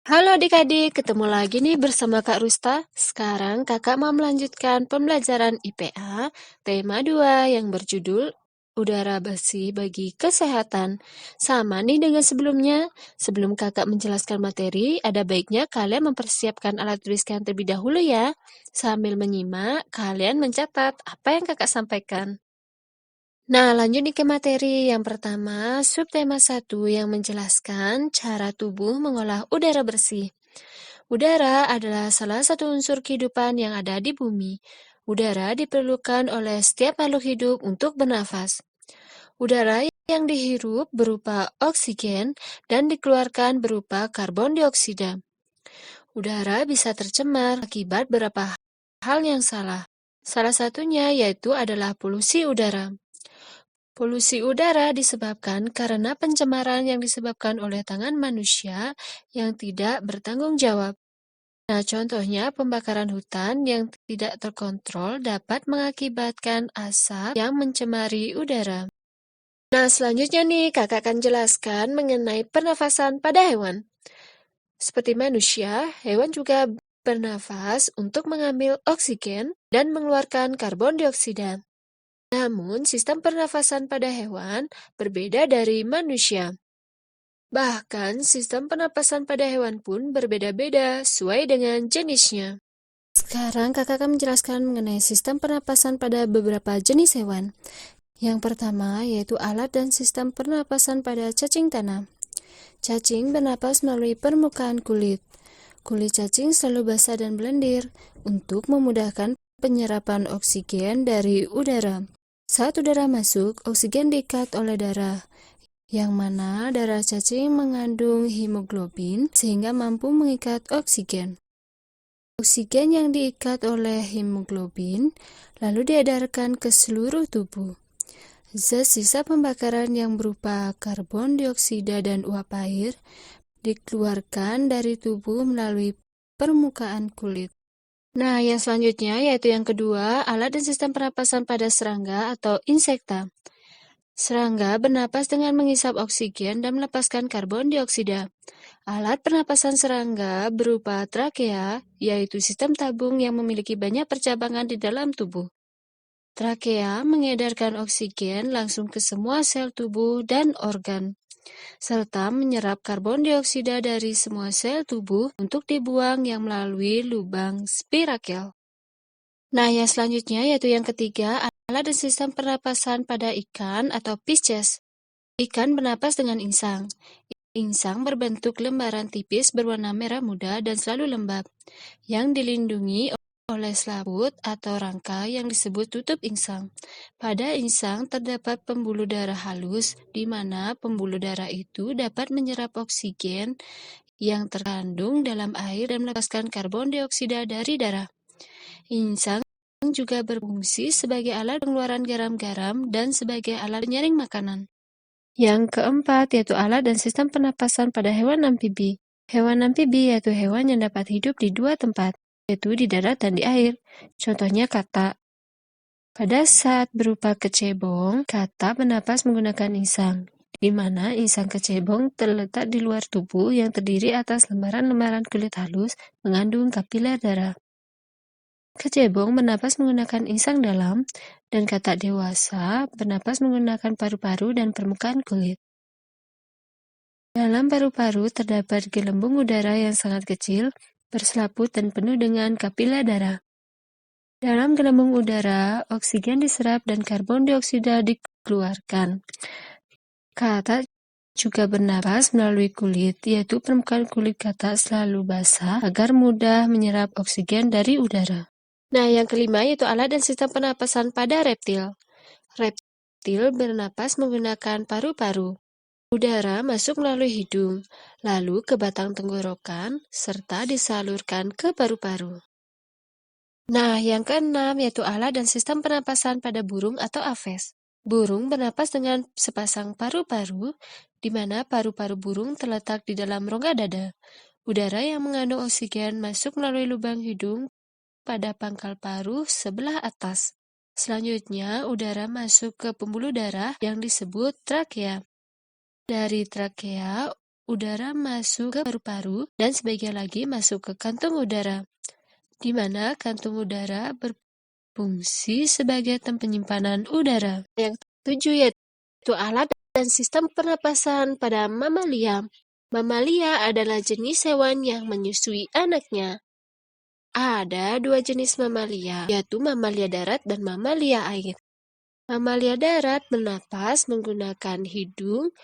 Halo adik-adik, ketemu lagi nih bersama Kak Rusta. Sekarang kakak mau melanjutkan pembelajaran IPA tema 2 yang berjudul Udara Bersih bagi Kesehatan. Sama nih dengan sebelumnya, sebelum kakak menjelaskan materi, ada baiknya kalian mempersiapkan alat tuliskan terlebih dahulu ya. Sambil menyimak, kalian mencatat apa yang kakak sampaikan. Nah, lanjut nih ke materi. Yang pertama, subtema 1 yang menjelaskan cara tubuh mengolah udara bersih. Udara adalah salah satu unsur kehidupan yang ada di bumi. Udara diperlukan oleh setiap makhluk hidup untuk bernafas. Udara yang dihirup berupa oksigen dan dikeluarkan berupa karbon dioksida. Udara bisa tercemar akibat beberapa hal yang salah. Salah satunya yaitu adalah polusi udara. Polusi udara disebabkan karena pencemaran yang disebabkan oleh tangan manusia yang tidak bertanggung jawab. Nah, contohnya pembakaran hutan yang tidak terkontrol dapat mengakibatkan asap yang mencemari udara. Nah, selanjutnya nih, kakak akan jelaskan mengenai pernafasan pada hewan. Seperti manusia, hewan juga bernafas untuk mengambil oksigen dan mengeluarkan karbon dioksida. Namun, sistem pernafasan pada hewan berbeda dari manusia. Bahkan, sistem pernapasan pada hewan pun berbeda-beda sesuai dengan jenisnya. Sekarang kakak akan menjelaskan mengenai sistem pernapasan pada beberapa jenis hewan. Yang pertama yaitu alat dan sistem pernapasan pada cacing tanah. Cacing bernapas melalui permukaan kulit. Kulit cacing selalu basah dan berlendir untuk memudahkan penyerapan oksigen dari udara. Saat udara masuk, oksigen diikat oleh darah, yang mana darah cacing mengandung hemoglobin sehingga mampu mengikat oksigen. Oksigen yang diikat oleh hemoglobin lalu diedarkan ke seluruh tubuh. Zat sisa pembakaran yang berupa karbon dioksida dan uap air dikeluarkan dari tubuh melalui permukaan kulit. Nah, yang selanjutnya yaitu yang kedua, alat dan sistem pernapasan pada serangga atau insekta. Serangga bernapas dengan menghisap oksigen dan melepaskan karbon dioksida. Alat pernapasan serangga berupa trakea, yaitu sistem tabung yang memiliki banyak percabangan di dalam tubuh. Trakea mengedarkan oksigen langsung ke semua sel tubuh dan organ, serta menyerap karbon dioksida dari semua sel tubuh untuk dibuang yang melalui lubang spirakel. Nah, yang selanjutnya yaitu yang ketiga, alat dan sistem pernapasan pada ikan atau Pisces. Ikan bernapas dengan insang. Insang berbentuk lembaran tipis berwarna merah muda dan selalu lembab, yang dilindungi oleh selaput atau rangka yang disebut tutup insang. Pada insang terdapat pembuluh darah halus, di mana pembuluh darah itu dapat menyerap oksigen yang terkandung dalam air dan melepaskan karbon dioksida dari darah. Insang juga berfungsi sebagai alat pengeluaran garam-garam dan sebagai alat penyaring makanan. Yang keempat yaitu alat dan sistem pernapasan pada hewan amfibi. Hewan amfibi yaitu hewan yang dapat hidup di dua tempat, yaitu di darat dan di air. Contohnya kata. Pada saat berupa kecebong, kata bernapas menggunakan insang, di mana insang kecebong terletak di luar tubuh yang terdiri atas lembaran-lembaran kulit halus mengandung kapiler darah. Kecebong bernapas menggunakan insang dalam, dan katak dewasa bernapas menggunakan paru-paru dan permukaan kulit. Dalam paru-paru terdapat gelembung udara yang sangat kecil, berselaput dan penuh dengan kapiler darah. Dalam gelembung udara, oksigen diserap dan karbon dioksida dikeluarkan. Katak juga bernapas melalui kulit, yaitu permukaan kulit katak selalu basah agar mudah menyerap oksigen dari udara. Nah, yang kelima yaitu alat dan sistem pernapasan pada reptil. Reptil bernapas menggunakan paru-paru. Udara masuk melalui hidung, lalu ke batang tenggorokan, serta disalurkan ke paru-paru. Nah, yang keenam yaitu alat dan sistem pernapasan pada burung atau aves. Burung bernapas dengan sepasang paru-paru, di mana paru-paru burung terletak di dalam rongga dada. Udara yang mengandung oksigen masuk melalui lubang hidung pada pangkal paruh sebelah atas. Selanjutnya, udara masuk ke pembuluh darah yang disebut trakea. Dari trakea, udara masuk ke paru-paru dan sebagian lagi masuk ke kantung udara, di mana kantung udara berfungsi sebagai tempat penyimpanan udara. Yang ketujuh yaitu alat dan sistem pernapasan pada mamalia. Mamalia adalah jenis hewan yang menyusui anaknya. Ada dua jenis mamalia, yaitu mamalia darat dan mamalia air. Mamalia darat bernapas menggunakan hidung,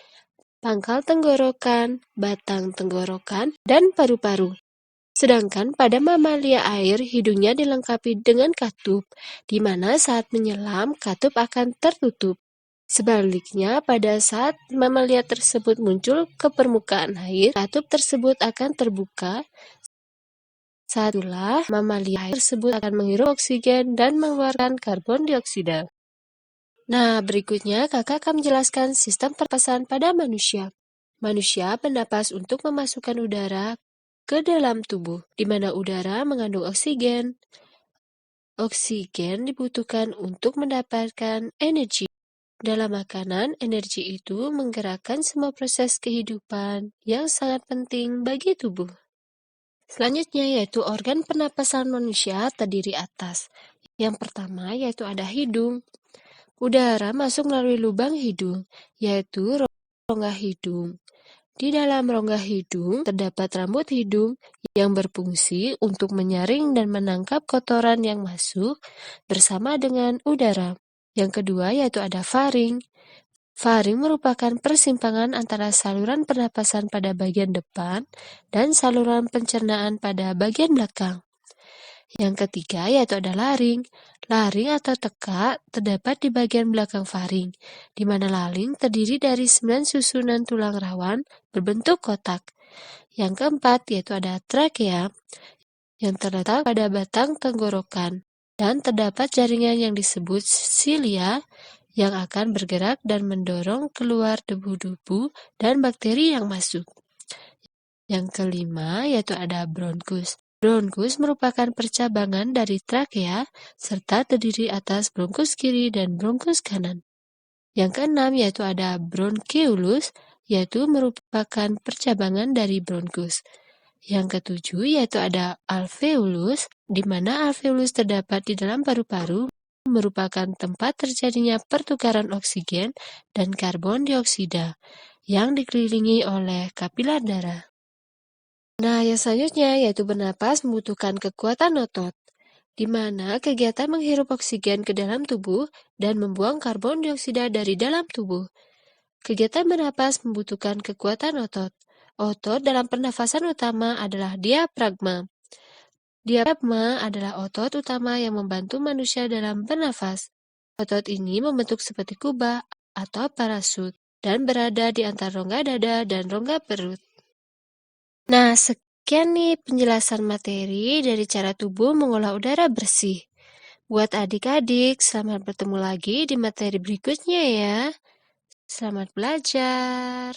pangkal tenggorokan, batang tenggorokan, dan paru-paru. Sedangkan pada mamalia air, hidungnya dilengkapi dengan katup, di mana saat menyelam, katup akan tertutup. Sebaliknya, pada saat mamalia tersebut muncul ke permukaan air, katup tersebut akan terbuka. Saat itulah, mamalia air tersebut akan menghirup oksigen dan mengeluarkan karbon dioksida. Nah, berikutnya kakak akan menjelaskan sistem pernapasan pada manusia. Manusia bernapas untuk memasukkan udara ke dalam tubuh, di mana udara mengandung oksigen. Oksigen dibutuhkan untuk mendapatkan energi. Dalam makanan, energi itu menggerakkan semua proses kehidupan yang sangat penting bagi tubuh. Selanjutnya yaitu organ pernapasan manusia terdiri atas. Yang pertama yaitu ada hidung. Udara masuk melalui lubang hidung, yaitu rongga hidung. Di dalam rongga hidung terdapat rambut hidung yang berfungsi untuk menyaring dan menangkap kotoran yang masuk bersama dengan udara. Yang kedua yaitu ada faring. Faring merupakan persimpangan antara saluran pernapasan pada bagian depan dan saluran pencernaan pada bagian belakang. Yang ketiga yaitu ada laring. Laring atau tekak terdapat di bagian belakang faring, di mana laring terdiri dari 9 susunan tulang rawan berbentuk kotak. Yang keempat yaitu ada trakea, yang terletak pada batang tenggorokan, dan terdapat jaringan yang disebut silia, yang akan bergerak dan mendorong keluar debu-debu dan bakteri yang masuk. Yang kelima yaitu ada bronkus. Bronkus merupakan percabangan dari trakea serta terdiri atas bronkus kiri dan bronkus kanan. Yang keenam yaitu ada bronkiolus, yaitu merupakan percabangan dari bronkus. Yang ketujuh yaitu ada alveolus, di mana alveolus terdapat di dalam paru-paru, merupakan tempat terjadinya pertukaran oksigen dan karbon dioksida yang dikelilingi oleh kapiler darah. Nah, yang selanjutnya yaitu bernapas membutuhkan kekuatan otot, di mana kegiatan menghirup oksigen ke dalam tubuh dan membuang karbon dioksida dari dalam tubuh. Kegiatan bernapas membutuhkan kekuatan otot. Otot dalam pernafasan utama adalah diafragma. Diafragma adalah otot utama yang membantu manusia dalam bernafas. Otot ini membentuk seperti kubah atau parasut dan berada di antara rongga dada dan rongga perut. Nah, sekian nih penjelasan materi dari cara tubuh mengolah udara bersih. Buat adik-adik, selamat bertemu lagi di materi berikutnya ya. Selamat belajar.